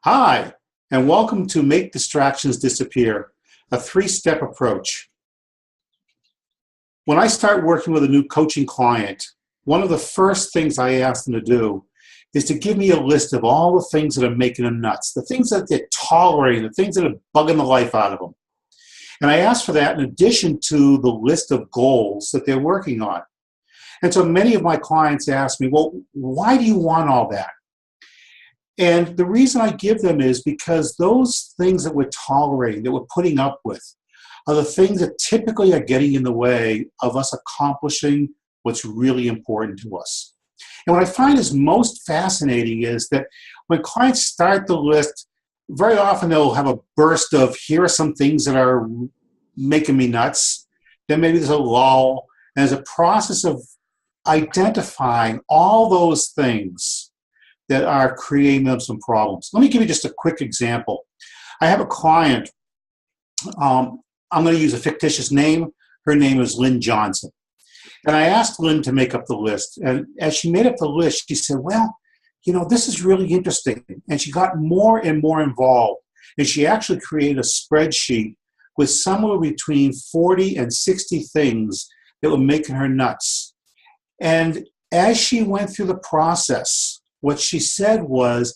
Hi, and welcome to Make Distractions Disappear, a three-step approach. When I start working with a new coaching client, one of the first things I ask them to do is to give me a list of all the things that are making them nuts, the things that they're tolerating, the things that are bugging the life out of them. And I ask for that in addition to the list of goals that they're working on. And so many of my clients ask me, well, why do you want all that? And the reason I give them is because those things that we're tolerating, that we're putting up with, are the things that typically are getting in the way of us accomplishing what's really important to us. And what I find is most fascinating is that when clients start the list, very often they'll have a burst of, here are some things that are making me nuts. Then maybe there's a lull, and there's a process of identifying all those things that are creating them some problems. Let me give you just a quick example. I have a client, I'm going to use a fictitious name. Her name is Lynn Johnson. And I asked Lynn to make up the list. And as she made up the list, she said, well, you know, this is really interesting. And she got more and more involved. And she actually created a spreadsheet with somewhere between 40 and 60 things that were making her nuts. And as she went through the process, what she said was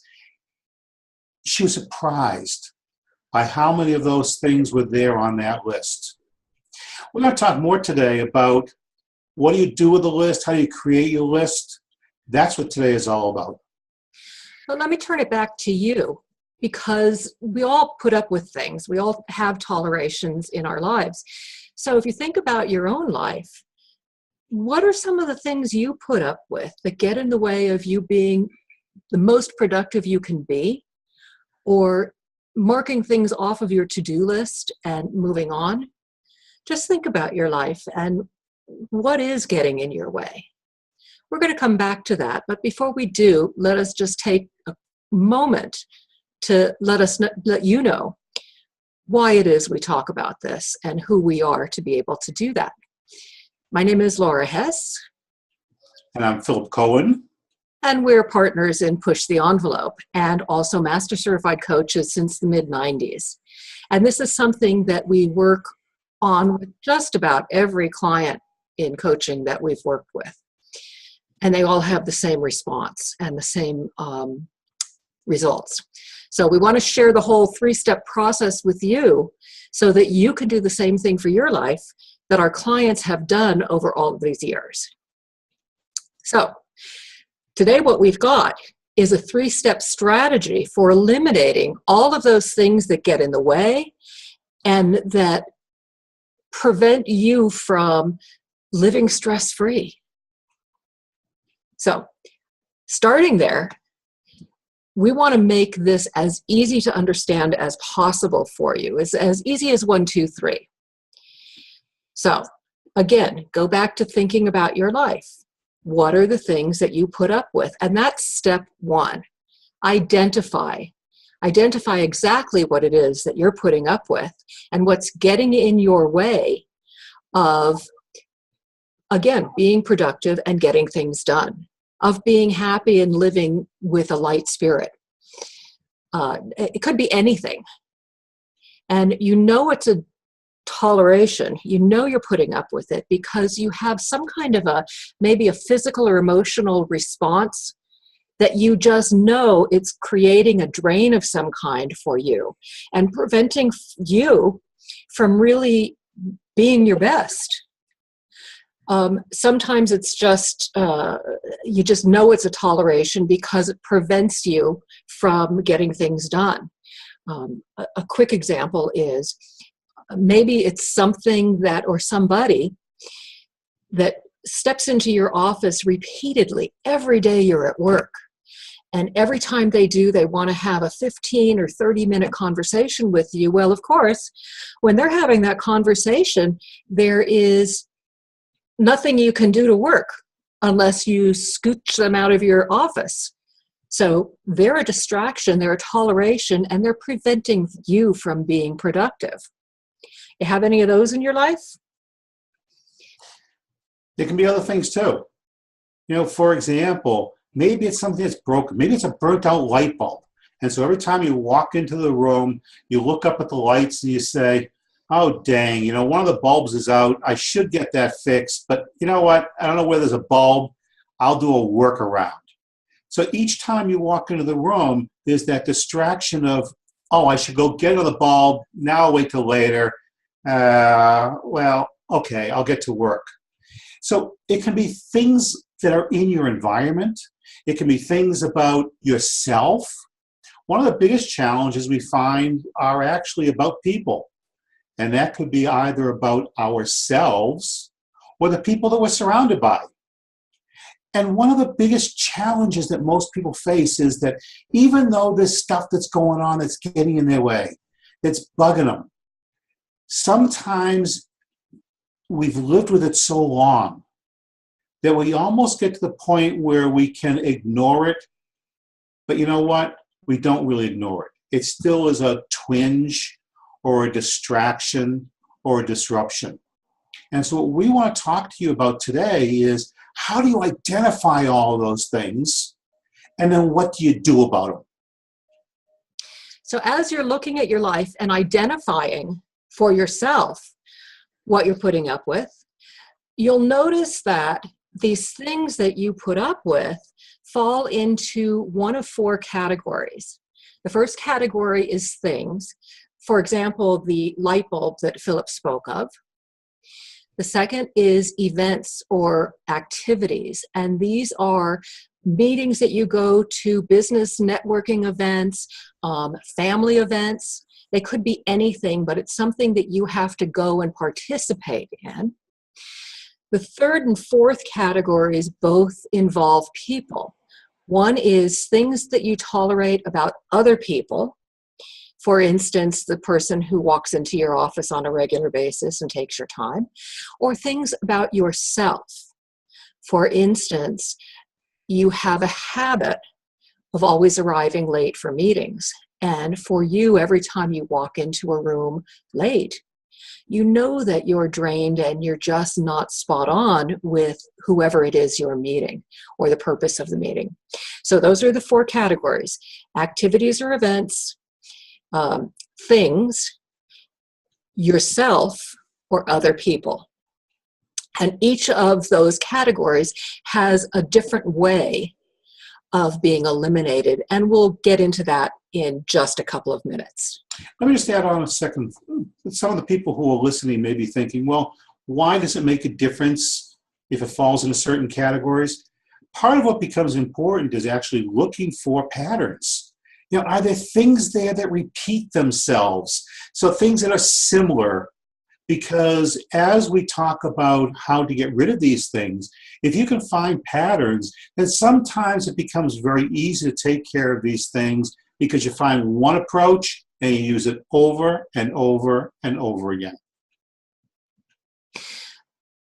she was surprised by how many of those things were there on that list. We're going to talk more today about what do you do with the list, how do you create your list. That's what today is all about. Well, let me turn it back to you, because we all put up with things. We all have tolerations in our lives. So if you think about your own life, what are some of the things you put up with that get in the way of you being the most productive you can be, or marking things off of your to-do list and moving on? Just think about your life and what is getting in your way. We're going to come back to that, but before we do, let us just take a moment to let you know why it is we talk about this and who we are to be able to do that. My name is Laura Hess. And I'm Philip Cohen. And we're partners in Push the Envelope and also Master Certified Coaches since the mid-90s. And this is something that we work on with just about every client in coaching that we've worked with. And they all have the same response and the same results. So we want to share the whole three-step process with you so that you can do the same thing for your life that our clients have done over all of these years. So today what we've got is a three-step strategy for eliminating all of those things that get in the way and that prevent you from living stress-free. So starting there, we want to make this as easy to understand as possible for you, as easy as 1, 2, 3. So again, go back to thinking about your life. What are the things that you put up with? And that's step 1. Identify. Identify exactly what it is that you're putting up with and what's getting in your way of, again, being productive and getting things done, of being happy and living with a light spirit. It could be anything. And you know it's a toleration. You know you're putting up with it because you have some kind of maybe a physical or emotional response that you just know it's creating a drain of some kind for you and preventing you from really being your best. Sometimes it's just, you just know it's a toleration because it prevents you from getting things done. A quick example is maybe it's something that, or somebody that steps into your office repeatedly every day you're at work. And every time they do, they want to have a 15 or 30-minute conversation with you. Well, of course, when they're having that conversation, there is nothing you can do to work unless you scooch them out of your office. So they're a distraction, they're a toleration, and they're preventing you from being productive. You have any of those in your life? There can be other things too. You know, for example, maybe it's something that's broken. Maybe it's a burnt out light bulb. And so every time you walk into the room, you look up at the lights and you say, oh, dang, you know, one of the bulbs is out. I should get that fixed. But you know what? I don't know where there's a bulb. I'll do a workaround. So each time you walk into the room, there's that distraction of, oh, I should go get another bulb. Now I'll wait till later. Well, okay, I'll get to work. So it can be things that are in your environment. It can be things about yourself. One of the biggest challenges we find are actually about people. And that could be either about ourselves or the people that we're surrounded by. And one of the biggest challenges that most people face is that even though there's stuff that's going on that's getting in their way, that's bugging them, sometimes we've lived with it so long that we almost get to the point where we can ignore it. But you know what? We don't really ignore it. It still is a twinge or a distraction or a disruption. And so what we want to talk to you about today is, how do you identify all of those things? And then what do you do about them? So as you're looking at your life and identifying for yourself what you're putting up with, you'll notice that these things that you put up with fall into one of four categories. The first category is things. For example, the light bulb that Philip spoke of. The second is events or activities, and these are meetings that you go to, business networking events, family events. They could be anything, but it's something that you have to go and participate in. The third and fourth categories both involve people. One is things that you tolerate about other people. For instance, the person who walks into your office on a regular basis and takes your time, or things about yourself. For instance, you have a habit of always arriving late for meetings. And for you, every time you walk into a room late, you know that you're drained and you're just not spot on with whoever it is you're meeting or the purpose of the meeting. So those are the four categories: activities or events, things, yourself, or other people. And each of those categories has a different way of being eliminated, and we'll get into that in just a couple of minutes. Let me just add on a second. Some of the people who are listening may be thinking, well, why does it make a difference if it falls into certain categories? Part of what becomes important is actually looking for patterns. You know, are there things there that repeat themselves? So things that are similar, because as we talk about how to get rid of these things, if you can find patterns, then sometimes it becomes very easy to take care of these things because you find one approach and you use it over and over and over again.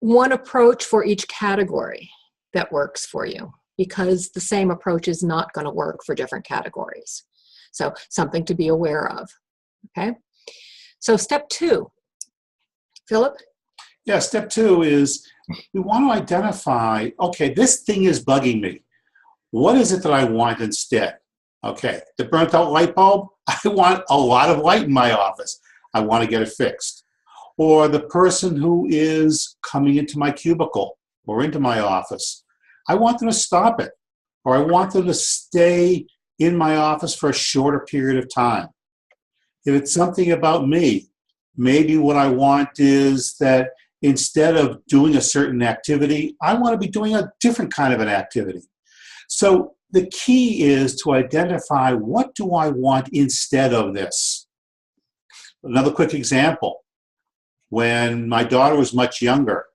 One approach for each category that works for you, because the same approach is not going to work for different categories. So something to be aware of, okay? So step 2, Philip? Yeah, step 2 is we want to identify, okay, this thing is bugging me. What is it that I want instead? Okay, the burnt out light bulb, I want a lot of light in my office. I want to get it fixed. Or the person who is coming into my cubicle or into my office, I want them to stop it. Or I want them to stay in my office for a shorter period of time. If it's something about me, maybe what I want is that instead of doing a certain activity, I want to be doing a different kind of an activity. So the key is to identify, what do I want instead of this? Another quick example. When my daughter was much younger,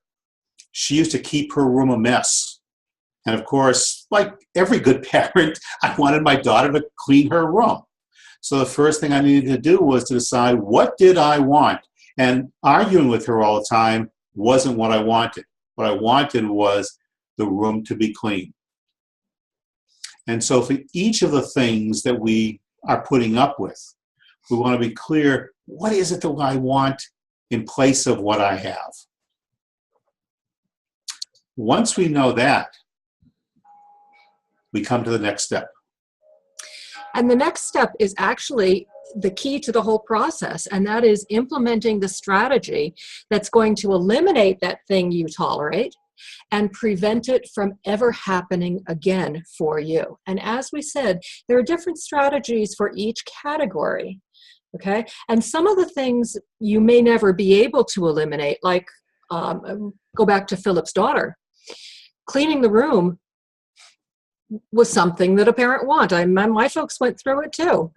she used to keep her room a mess. And of course, like every good parent, I wanted my daughter to clean her room. So the first thing I needed to do was to decide, what did I want? And arguing with her all the time wasn't what I wanted. What I wanted was the room to be clean. And so for each of the things that we are putting up with, we want to be clear, what is it that I want in place of what I have? Once we know that, we come to the next step. And the next step is actually the key to the whole process, and that is implementing the strategy that's going to eliminate that thing you tolerate and prevent it from ever happening again for you. And as we said, there are different strategies for each category, okay? And some of the things you may never be able to eliminate, like go back to Philip's daughter. Cleaning the room was something that a parent wanted. My folks went through it too.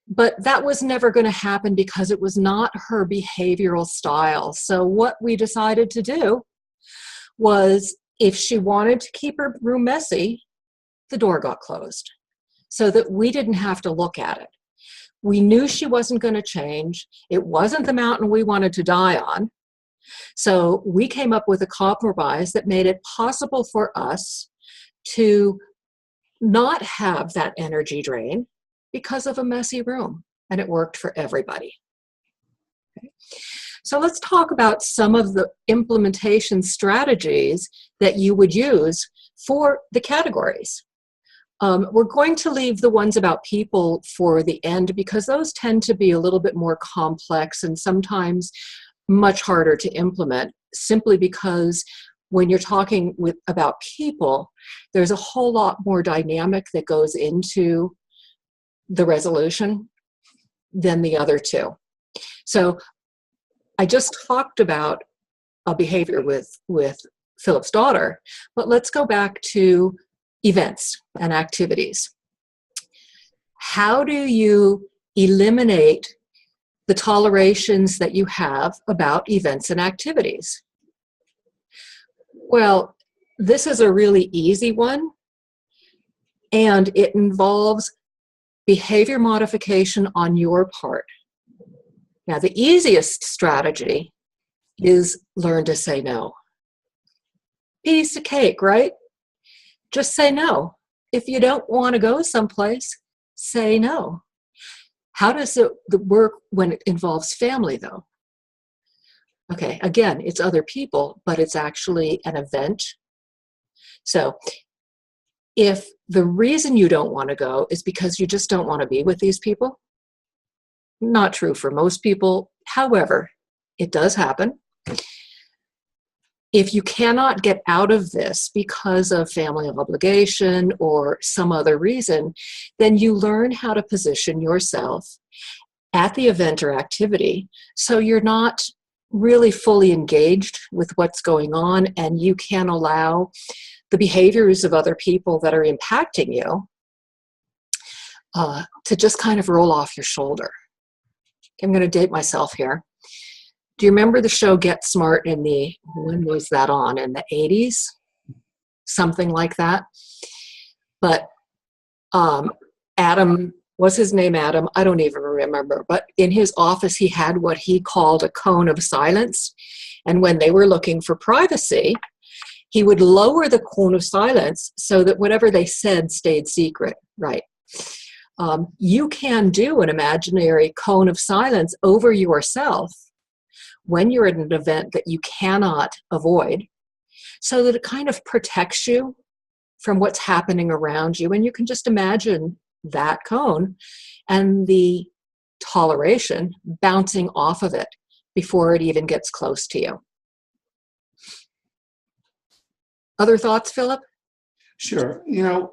But that was never going to happen because it was not her behavioral style. So what we decided to do was, if she wanted to keep her room messy, the door got closed so that we didn't have to look at it. We knew she wasn't going to change. It wasn't the mountain we wanted to die on. So we came up with a compromise that made it possible for us to not have that energy drain because of a messy room, and it worked for everybody. Okay. So let's talk about some of the implementation strategies that you would use for the categories. We're going to leave the ones about people for the end because those tend to be a little bit more complex and sometimes much harder to implement, simply because when you're talking about people, there's a whole lot more dynamic that goes into the resolution than the other two. So I just talked about a behavior with Philip's daughter, but let's go back to events and activities. How do you eliminate the tolerations that you have about events and activities? Well, this is a really easy one, and it involves behavior modification on your part. Now, the easiest strategy is learn to say no. Piece of cake, right? Just say no. If you don't want to go someplace, say no. How does it work when it involves family, though? Okay, again, it's other people, but it's actually an event. So if the reason you don't want to go is because you just don't want to be with these people, not true for most people. However, it does happen. If you cannot get out of this because of family obligation or some other reason, then you learn how to position yourself at the event or activity so you're not really fully engaged with what's going on, and you can allow the behaviors of other people that are impacting you to just kind of roll off your shoulder. I'm going to date myself here. Do you remember the show Get Smart when was that on? In the 80s? Something like that. But Adam, was his name Adam? I don't even remember. But in his office, he had what he called a cone of silence. And when they were looking for privacy, he would lower the cone of silence so that whatever they said stayed secret, right? You can do an imaginary cone of silence over yourself when you're at an event that you cannot avoid, so that it kind of protects you from what's happening around you. And you can just imagine that cone and the toleration bouncing off of it before it even gets close to you. Other thoughts, Philip? Sure. You want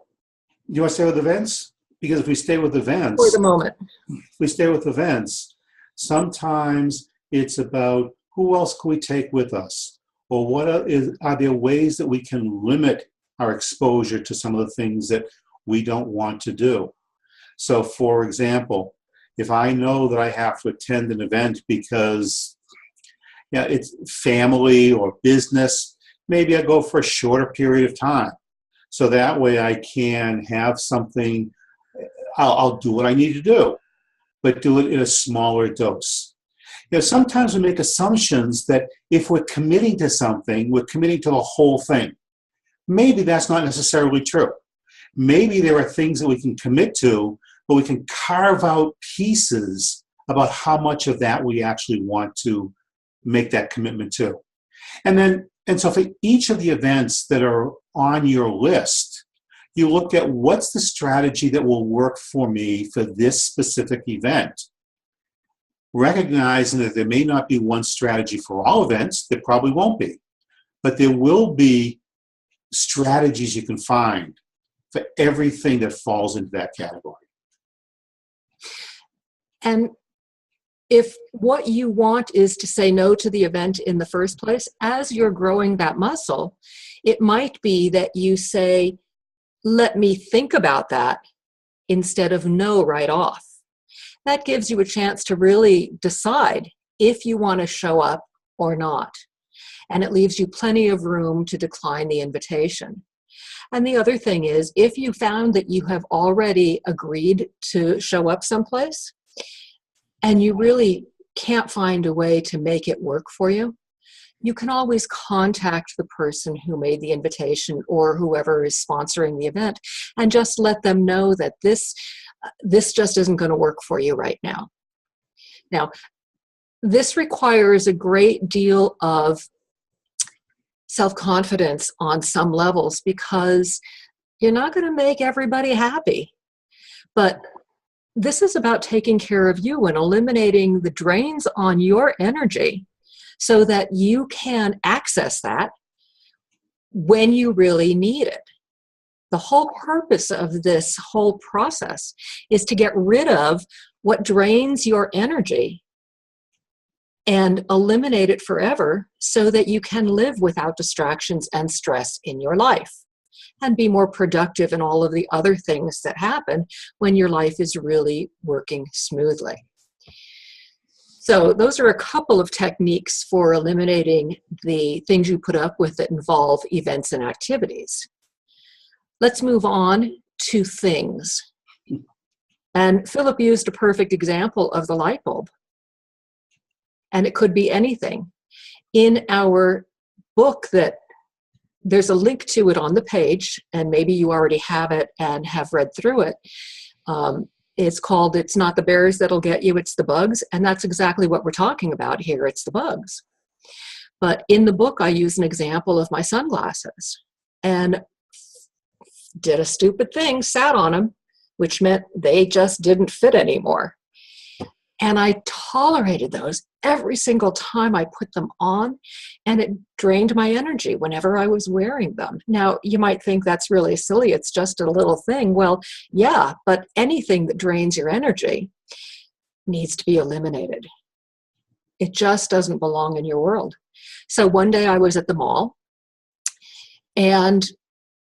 to stay with events? Because if we stay with events, For the moment, if we stay with events, sometimes it's about who else can we take with us, or are there ways that we can limit our exposure to some of the things that we don't want to do. So, for example, if I know that I have to attend an event because it's family or business, maybe I go for a shorter period of time. So that way I can have something, I'll do what I need to do, but do it in a smaller dose. Sometimes we make assumptions that if we're committing to something, we're committing to the whole thing. Maybe that's not necessarily true. Maybe there are things that we can commit to, but we can carve out pieces about how much of that we actually want to make that commitment to. And so for each of the events that are on your list, You look at what's the strategy that will work for me for this specific event. Recognizing that there may not be one strategy for all events, there probably won't be, but there will be strategies you can find for everything that falls into that category. And if what you want is to say no to the event in the first place, as you're growing that muscle, it might be that you say, let me think about that, instead of no right off. That gives you a chance to really decide if you want to show up or not. And it leaves you plenty of room to decline the invitation. And the other thing is, if you found that you have already agreed to show up someplace and you really can't find a way to make it work for you, you can always contact the person who made the invitation or whoever is sponsoring the event and just let them know that this just isn't going to work for you right now. Now, this requires a great deal of self-confidence on some levels, because you're not going to make everybody happy. But this is about taking care of you and eliminating the drains on your energy so that you can access that when you really need it. The whole purpose of this whole process is to get rid of what drains your energy and eliminate it forever so that you can live without distractions and stress in your life and be more productive in all of the other things that happen when your life is really working smoothly. So those are a couple of techniques for eliminating the things you put up with that involve events and activities. Let's move on to things. And Philip used a perfect example of the light bulb. And it could be anything. In our book, that there's a link to it on the page, and maybe you already have it and have read through it. It's called It's Not the Berries That'll Get You, It's the Bugs. And that's exactly what we're talking about here. It's the bugs. But in the book, I use an example of my sunglasses and did a stupid thing, sat on them, which meant they just didn't fit anymore. And I tolerated those every single time I put them on, and it drained my energy whenever I was wearing them. Now, you might think that's really silly. It's just a little thing. Well, yeah, but anything that drains your energy needs to be eliminated. It just doesn't belong in your world. So one day I was at the mall, and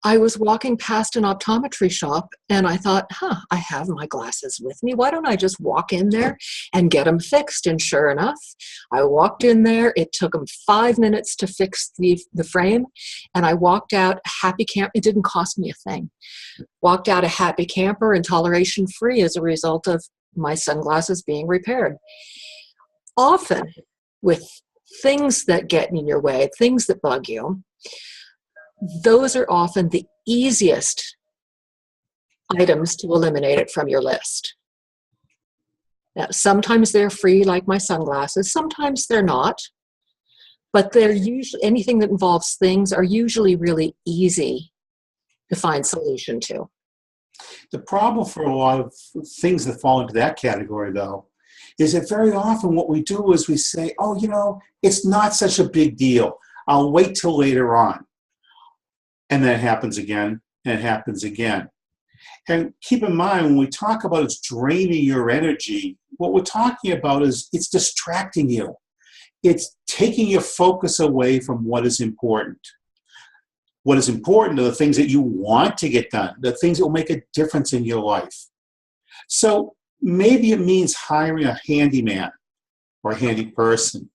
I was walking past an optometry shop, and I thought, I have my glasses with me. Why don't I just walk in there and get them fixed? And sure enough, I walked in there. It took them 5 minutes to fix the frame, and I walked out happy camper. It didn't cost me a thing. Walked out a happy camper and toleration free as a result of my sunglasses being repaired. Often with things that get in your way, things that bug you, those are often the easiest items to eliminate it from your list. Now, sometimes they're free, like my sunglasses. Sometimes they're not. But they're usually, anything that involves things are usually really easy to find solution to. The problem for a lot of things that fall into that category, though, is that very often what we do is we say, it's not such a big deal. I'll wait till later on. And then it happens again, and it happens again. And keep in mind, when we talk about it's draining your energy, what we're talking about is it's distracting you. It's taking your focus away from what is important. What is important are the things that you want to get done, the things that will make a difference in your life. So maybe it means hiring a handyman or a handy person.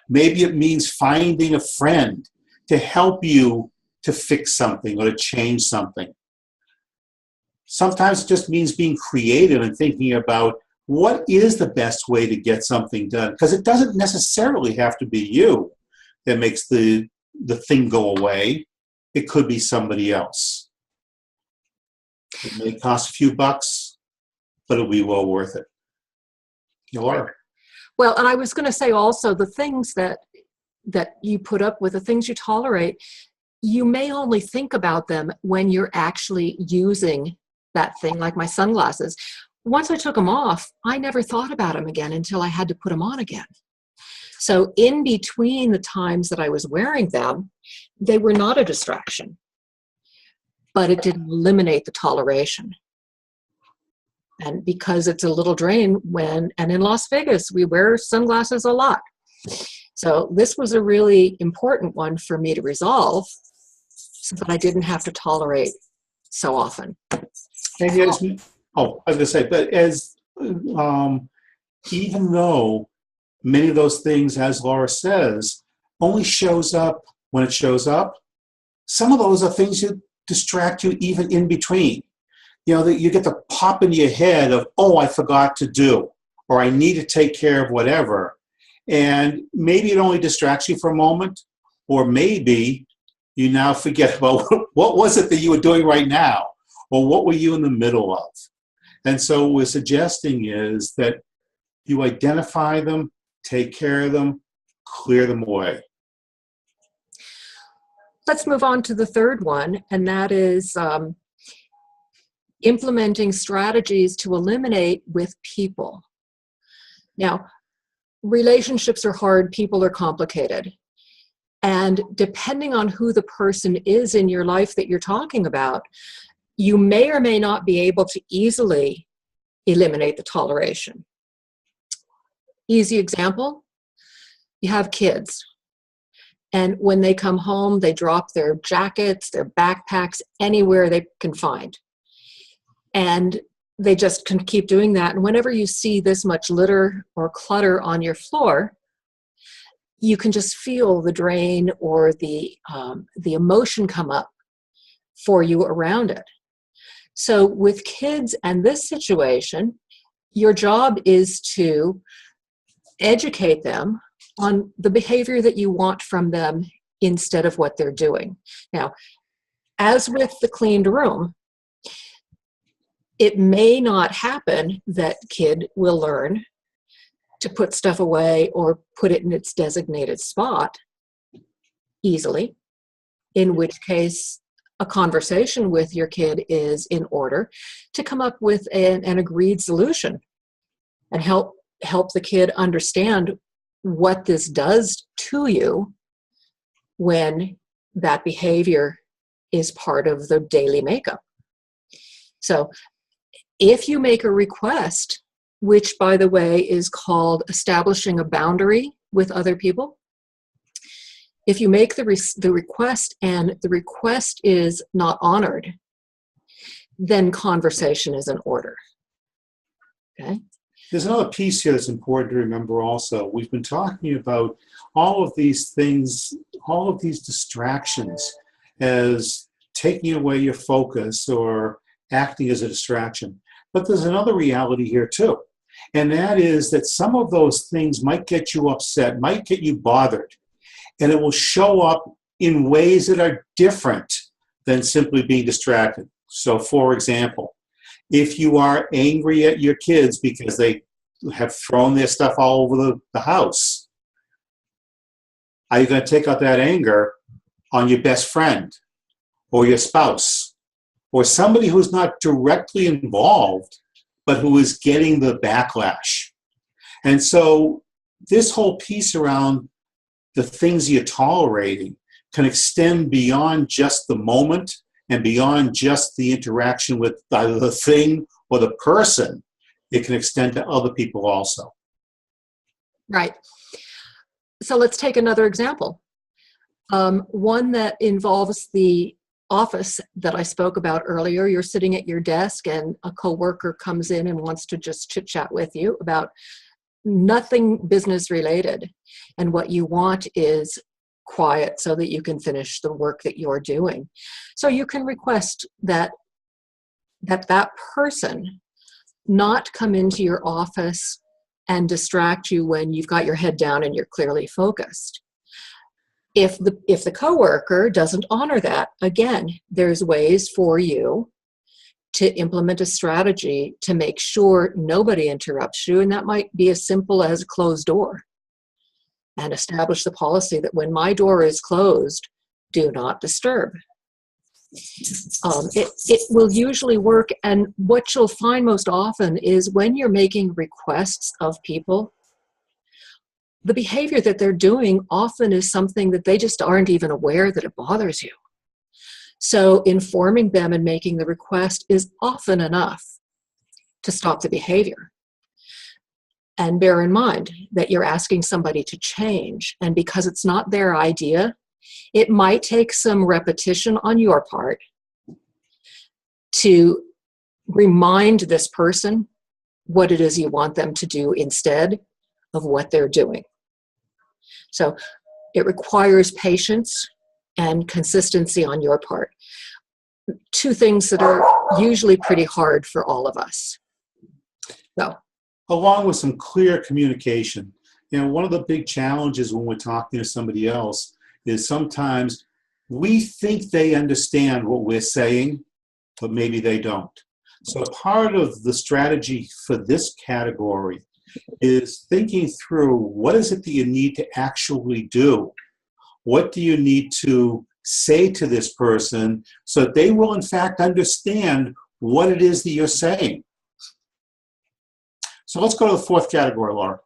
Maybe it means finding a friend to help you to fix something or to change something. Sometimes it just means being creative and thinking about what is the best way to get something done, because it doesn't necessarily have to be you that makes the thing go away. It could be somebody else. It may cost a few bucks, but it'll be well worth it. Laura. Well, and I was going to say also, the things that you put up with, the things you tolerate, you may only think about them when you're actually using that thing, like my sunglasses. Once I took them off, I never thought about them again until I had to put them on again. So in between the times that I was wearing them, they were not a distraction, but it didn't eliminate the toleration. And because it's a little drain and in Las Vegas, we wear sunglasses a lot. So this was a really important one for me to resolve so that I didn't have to tolerate so often. And yes, I was going to say, but as even though many of those things, as Laura says, only shows up when it shows up, some of those are things that distract you even in between. That you get the pop in your head of, oh, I forgot to do, or I need to take care of whatever. And maybe it only distracts you for a moment, or maybe you now forget about what was it that you were doing right now, or what were you in the middle of. And so what we're suggesting is that you identify them, take care of them, clear them away. Let's move on to the third one, and that is implementing strategies to eliminate with people. Now, relationships are hard, people are complicated. And depending on who the person is in your life that you're talking about, you may or may not be able to easily eliminate the toleration. Easy example, you have kids. And when they come home, they drop their jackets, their backpacks, anywhere they can find. And they just can keep doing that. And whenever you see this much litter or clutter on your floor, you can just feel the drain or the emotion come up for you around it. So with kids and this situation, your job is to educate them on the behavior that you want from them instead of what they're doing. Now, as with the cleaned room, it may not happen that kid will learn to put stuff away or put it in its designated spot easily, in which case a conversation with your kid is in order to come up with an agreed solution and help the kid understand what this does to you when that behavior is part of the daily makeup. So if you make a request, which by the way is called establishing a boundary with other people, if you make the request and the request is not honored, then conversation is in order. Okay? There's another piece here that's important to remember also. We've been talking about all of these things, all of these distractions as taking away your focus or acting as a distraction. But there's another reality here too. And that is that some of those things might get you upset, might get you bothered. And it will show up in ways that are different than simply being distracted. So for example, if you are angry at your kids because they have thrown their stuff all over the house, are you going to take out that anger on your best friend or your spouse or somebody who's not directly involved but who is getting the backlash? And so this whole piece around the things you're tolerating can extend beyond just the moment and beyond just the interaction with either the thing or the person. It can extend to other people also. Right. So let's take another example. One that involves the office that I spoke about earlier. You're sitting at your desk and a coworker comes in and wants to just chit chat with you about nothing business related. And what you want is quiet so that you can finish the work that you're doing. So you can request that person not come into your office and distract you when you've got your head down and you're clearly focused. If the coworker doesn't honor that, again, there's ways for you to implement a strategy to make sure nobody interrupts you, and that might be as simple as a closed door. And establish the policy that when my door is closed, do not disturb. It will usually work, and what you'll find most often is when you're making requests of people, the behavior that they're doing often is something that they just aren't even aware that it bothers you. So informing them and making the request is often enough to stop the behavior. And bear in mind that you're asking somebody to change, and because it's not their idea, it might take some repetition on your part to remind this person what it is you want them to do instead of what they're doing. So it requires patience and consistency on your part. Two things that are usually pretty hard for all of us. So, along with some clear communication. One of the big challenges when we're talking to somebody else is sometimes we think they understand what we're saying, but maybe they don't. So part of the strategy for this category is thinking through, what is it that you need to actually do? What do you need to say to this person so that they will in fact understand what it is that you're saying? So let's go to the fourth category, Laura.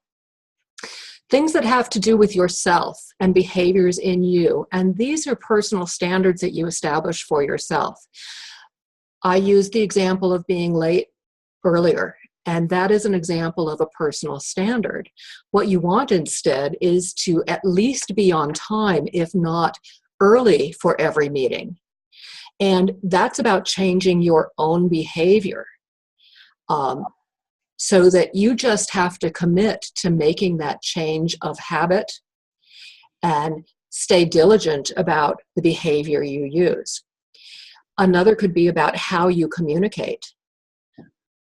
Things that have to do with yourself and behaviors in you. And these are personal standards that you establish for yourself. I used the example of being late earlier, and that is an example of a personal standard. What you want instead is to at least be on time, if not early, for every meeting. And that's about changing your own behavior. So that you just have to commit to making that change of habit and stay diligent about the behavior you use. Another could be about how you communicate.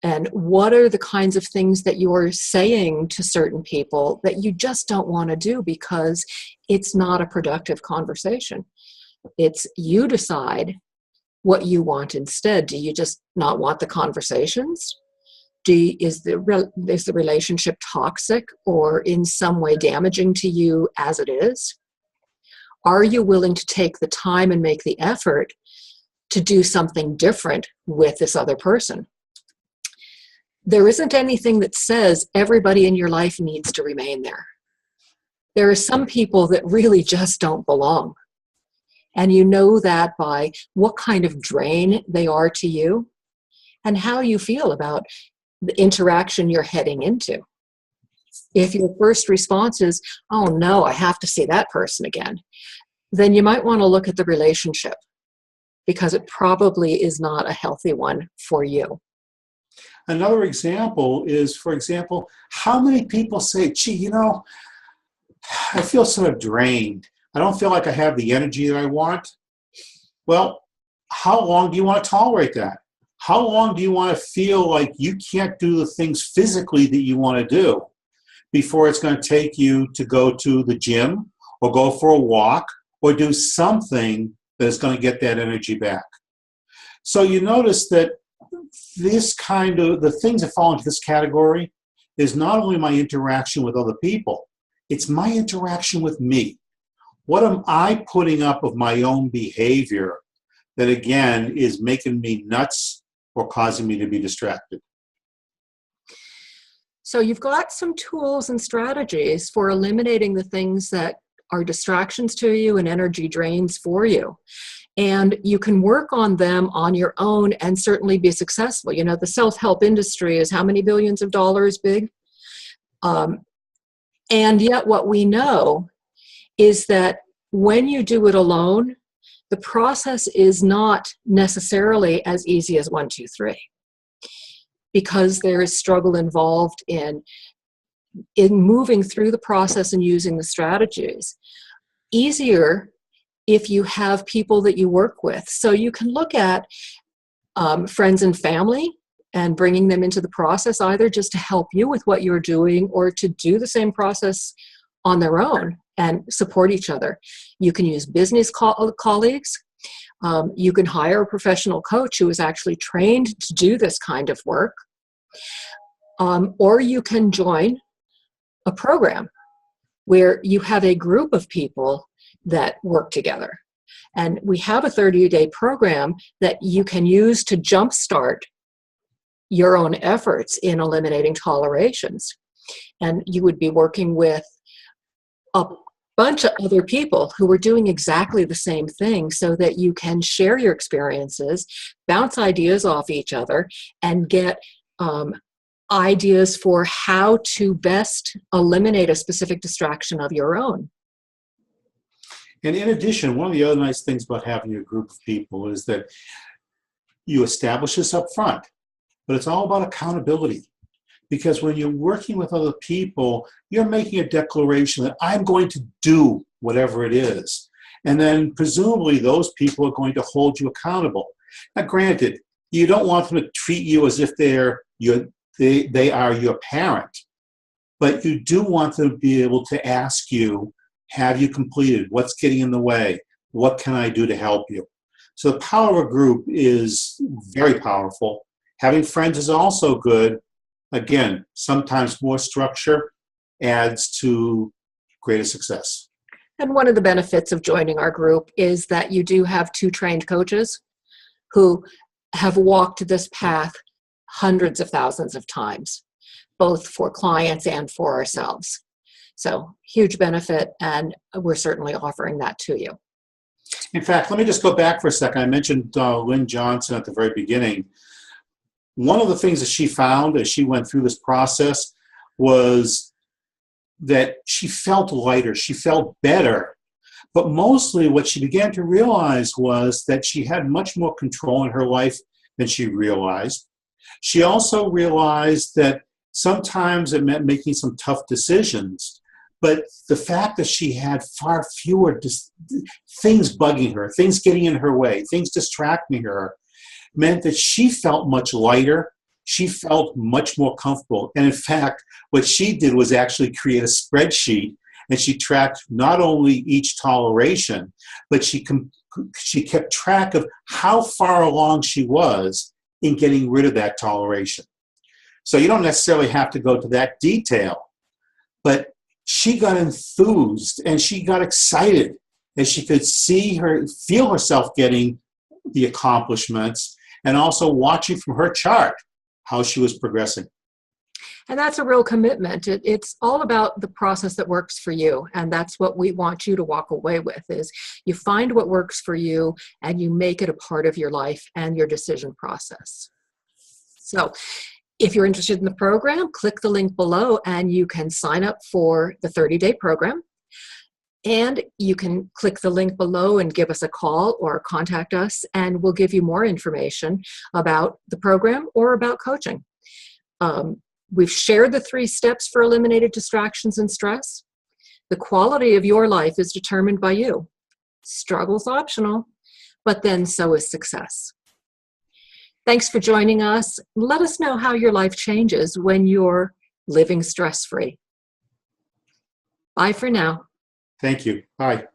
And what are the kinds of things that you're saying to certain people that you just don't want to do because it's not a productive conversation? It's you decide what you want instead. Do you just not want the conversations? Is the relationship toxic or in some way damaging to you as it is? Are you willing to take the time and make the effort to do something different with this other person? There isn't anything that says everybody in your life needs to remain there. There are some people that really just don't belong. And you know that by what kind of drain they are to you and how you feel about the interaction you're heading into. If your first response is, oh no, I have to see that person again, then you might want to look at the relationship because it probably is not a healthy one for you. Another example is, for example, how many people say, gee, I feel sort of drained. I don't feel like I have the energy that I want. Well, how long do you want to tolerate that? How long do you want to feel like you can't do the things physically that you want to do before it's going to take you to go to the gym or go for a walk or do something that's going to get that energy back? So you notice that the things that fall into this category is not only my interaction with other people, it's my interaction with me. What am I putting up of my own behavior that, again, is making me nuts or causing me to be distracted? So you've got some tools and strategies for eliminating the things that are distractions to you and energy drains for you. And you can work on them on your own and certainly be successful. The self-help industry is how many billions of dollars big? And yet what we know is that when you do it alone, the process is not necessarily as easy as 1, 2, 3, because there is struggle involved in moving through the process and using the strategies. Easier if you have people that you work with. So you can look at friends and family and bringing them into the process, either just to help you with what you're doing or to do the same process on their own and support each other. You can use business colleagues. You can hire a professional coach who is actually trained to do this kind of work. Or you can join a program where you have a group of people that work together. And we have a 30-day program that you can use to jumpstart your own efforts in eliminating tolerations. And you would be working with a bunch of other people who are doing exactly the same thing so that you can share your experiences, bounce ideas off each other, and get ideas for how to best eliminate a specific distraction of your own. And in addition, one of the other nice things about having a group of people is that you establish this up front, but it's all about accountability. Because when you're working with other people, you're making a declaration that I'm going to do whatever it is. And then presumably those people are going to hold you accountable. Now granted, you don't want them to treat you as if they are your parent, but you do want them to be able to ask you, have you completed? What's getting in the way? What can I do to help you? So the power of a group is very powerful. Having friends is also good. Again, sometimes more structure adds to greater success. And one of the benefits of joining our group is that you do have 2 trained coaches who have walked this path hundreds of thousands of times, both for clients and for ourselves. So huge benefit, and we're certainly offering that to you. In fact, let me just go back for a second. I mentioned Lynn Johnson at the very beginning. One of the things that she found as she went through this process was that she felt lighter, she felt better. But mostly what she began to realize was that she had much more control in her life than she realized. She also realized that sometimes it meant making some tough decisions. But the fact that she had far fewer things bugging her, things getting in her way, things distracting her, meant that she felt much lighter. She felt much more comfortable. And in fact, what she did was actually create a spreadsheet, and she tracked not only each toleration, but she kept track of how far along she was in getting rid of that toleration. So you don't necessarily have to go to that detail, but she got enthused and she got excited as she could feel herself getting the accomplishments, and also watching from her chart how she was progressing. And that's a real commitment. It's all about the process that works for you. And that's what we want you to walk away with, is you find what works for you and you make it a part of your life and your decision process. So if you're interested in the program, click the link below and you can sign up for the 30-day program. And you can click the link below and give us a call or contact us, and we'll give you more information about the program or about coaching. We've shared the 3 steps for eliminated distractions and stress. The quality of your life is determined by you. Struggle's optional, but then so is success. Thanks for joining us. Let us know how your life changes when you're living stress-free. Bye for now. Thank you. Bye.